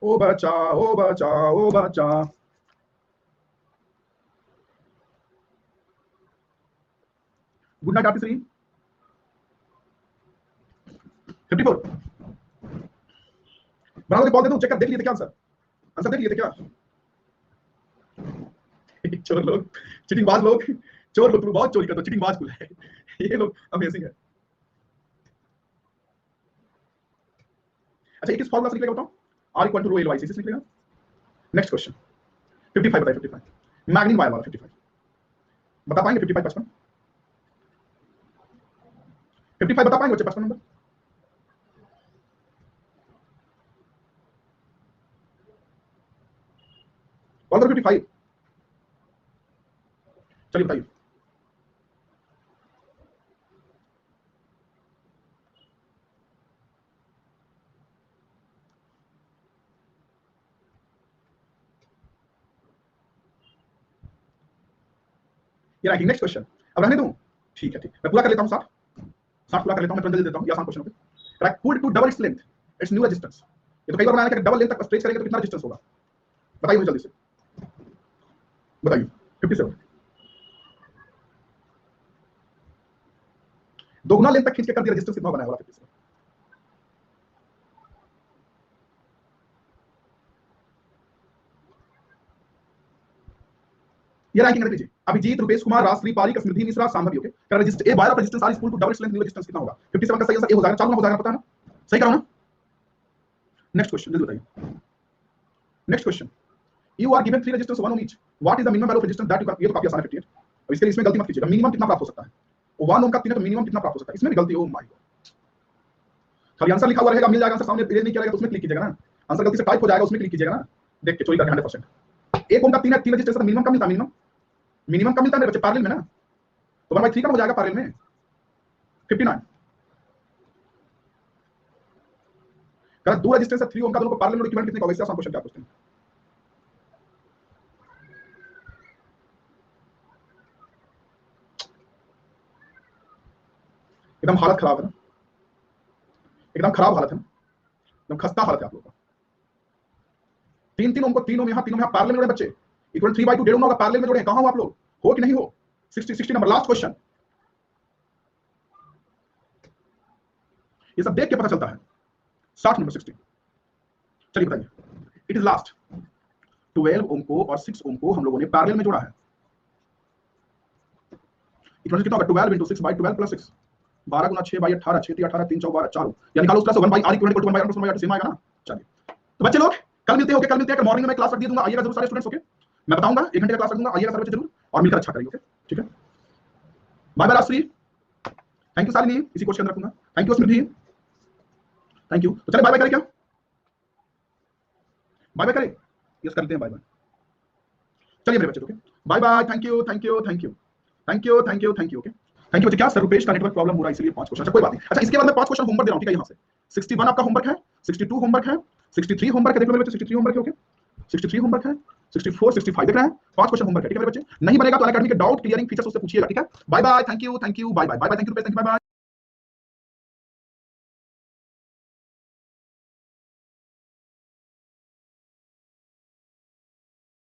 ओ बचा ओ बचा ओ बचा। गुड नाइट आरती श्री। 54 बना दो, कॉल दे दूं, चेक कर देख लिए थे क्या आंसर? आंसर देख लिए थे क्या? चोर लोग, चिटिंगबाज लोग, चोर लोग, तुम बहुत चोरी करते हो, चिटिंगबाज कुल है ये लोग, अमेजिंग है। अच्छा, ये किस फॉर्मूला से निकलेगा बताओ? R equal to rho L Y C से निकलेगा। नेक्स्ट क्वेश्चन 55 बताइए, 55 मैग्नीफायर वाला 55 बता पाएंगे? 55 55 55 बता पाएंगे बच्चे? 55 नंबर कॉल करो 55। चलिए बताइए। ये रखिए नेक्स्ट क्वेश्चन। अब रहने दूं? ठीक है, ठीक, मैं पूरा कर लेता हूं। 60 पूरा कर लेता हूं, मैं तुरंत जल्दी देता हूं, ये आसान क्वेश्चन है। Correct, put to double its length its new resistance. ये तो कई बार बनाया कि डबल लेंथ तक स्ट्रेच करेंगे तो कितना रेजिस्टेंस होगा? बताइए मुझे जल्दी से, बताइए। 57 दोगुना लेंथ तक खींच के कर दिया, रेजिस्टेंस कितना बनाया होगा 50 से? ये रैंकिंग रख लीजिए। अभिजीत, रुपेश कुमार, राजश्री पारिक, स्मृति मिश्रा, शांभवी। ओके, कर resistance a wire of resistance R equal to double its length resistance कितना होगा? 57 का सही आंसर ए हो जाएगा, चालू हो जाएगा, पता है ना? सही करो ना? नेक्स्ट क्वेश्चन जल्दी बताइए। Next question, you are given 3 resistance 1 ohm each, what is the minimum value of resistance that you can, ये तो काफी आसान है 58। अब इसके लिए इसमें गलती मत कीजिएगा, मिनिमम कितना प्राप्त हो सकता है? 1 ओम का 3 है तो मिनिमम कितना प्राप्त हो सकता है? इसमें भी गलती, ओ माय गॉड। खाली आंसर लिखा हुआ रहेगा, मिल जाएगा आंसर, सामने पेज नहीं किया रहेगा तो उसमें क्लिक कीजिएगा ना, आंसर गलती से टाइप हो जाएगा उसमें क्लिक कीजिएगा ना, देख के चोरी करके 100%। 1 ओम का 3 है, 3 रेजिस्टेंस का मिनिमम कम मिलता है, मिनिमम कम मिलता है मेरे बच्चे पैरेलल में ना, तो 1/3 कम हो जाएगा पैरेलल में 59। अगर 2 रेजिस्टेंस है 3 ओम का, दोनों को पैरेलल में इक्विवेलेंट कितने का होगा? इससे आसान क्वेश्चन क्या पूछते हैं? एकदम हालत खराब है ना, एकदम खराब हालत है ना, एकदम खस्ता हालत है आप लोगों का। 3 ओम को 3 ओम यहाँ 3 ओम यहाँ पैरेलल में जोड़े बच्चे, इक्वल 3/2 1.5 ओम होगा, पैरेलल में जोड़े। कहां हो आप लोग, हो कि नहीं हो? 60 नंबर, लास्ट क्वेश्चन। ये सब देख के पता चलता है। 60 नंबर 60, चलिए बताइए। It is last. 12 ओम को और 6 ओम को हम लोगों ने पैरेलल में जोड़ा है। इक्वल कितना होगा? 12 × 6/12 + 6, 12 × 6/18, 6 × 18, 3 × 4 = 4। या निकालो उसका 1/r equal to 1/r + 1/r same आएगा ना। चलिए तो बच्चे लोग कल मिलते हैं, ओके? कल मिलते हैं, कल मॉर्निंग में क्लास रख दिया दूंगा, आइएगा जरूर सारे स्टूडेंट्स, ओके? मैं बताऊंगा 1 घंटे का क्लास रख दूंगा, आइएगा सारे बच्चे जरूर, और मिलकर अच्छा करेंगे, ओके? ठीक है, bye bye Rajshree, thank you Shalini, इसी क्वेश्चन रखूंगा, thank you Smriti, thank you. तो चले बाय बाय करें क्या? बाय बाय करें? यस करते हैं, बाय बाय। चलिए मेरे बच्चे, okay? Bye bye, thank you thank you thank you thank you thank you thank you, okay? Thank you बच्चे। क्या सर रुपेश का नेटवर्क प्रॉब्लम हो रहा है इसलिए 5 क्वेश्चन? अच्छा कोई बात नहीं। अच्छा इसके बाद मैं 5 क्वेश्चन होमवर्क दे रहा हूं, ठीक है? यहां से 61 आपका होमवर्क है, 62 होमवर्क है, 63 होमवर्क है, देख लो मेरे बच्चे 63 होमवर्क है, ओके? 63 होमवर्क है, 64 65 देख रहे हैं, 5 क्वेश्चन होमवर्क है, ठीक है मेरे बच्चे? नहीं बनेगा तो अनअकैडमी के डाउट क्लियरिंग फीचर्स उससे पूछिएगा, ठीक है? Bye bye, thank you bye bye, bye bye, thank you Rupesh, thank you, bye bye.